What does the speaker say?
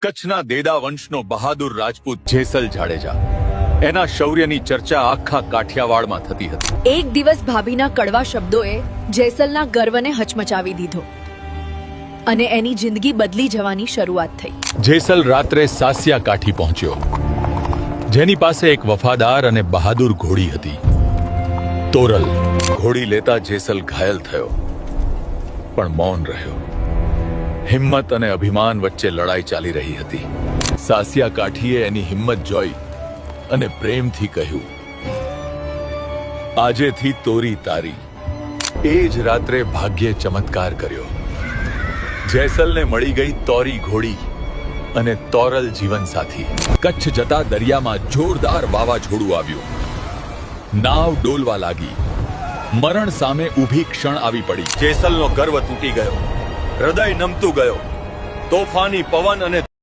કચ્છના દેદા વંશનો બહાદુર રાજપૂત જેસલ જાડેજા, એના શૌર્યની ચર્ચા આખા કાઠિયાવાડમાં થતી હતી. એક દિવસ ભાભીના કડવા શબ્દોએ જેસલના ગર્વને હચમચાવી દીધો અને એની જિંદગી બદલી જવાની શરૂઆત થઈ. જેસલ રાત્રે સાસિયા કાઠી પહોંચ્યો, જેની પાસે એક વફાદાર અને બહાદુર ઘોડી હતી, તોરલ. ઘોડી લેતા જેસલ ઘાયલ થયો, પણ મૌન રહ્યો. હિંમત અને અભિમાન વચ્ચે લડાઈ ચાલી રહી હતી. સાસિયા કાઠીએ એની હિંમત જોઈ અને પ્રેમથી કહ્યું, આજેથી તોરી તારી. એ જ રાત્રે ભાગ્યે ચમત્કાર કર્યો. જેસલને મળી ગઈ તોરી ઘોડી અને તોરલ જીવનસાથી. કચ્છ જતા દરિયામાં જોરદાર વાવાઝોડું આવ્યું. નાવ ડોલવા લાગી. મરણ સામે ઊભી ક્ષણ આવી પડી. જેસલનો ગર્વ તૂટી ગયો, હૃદય નમતું ગયો. તોફાની પવન અને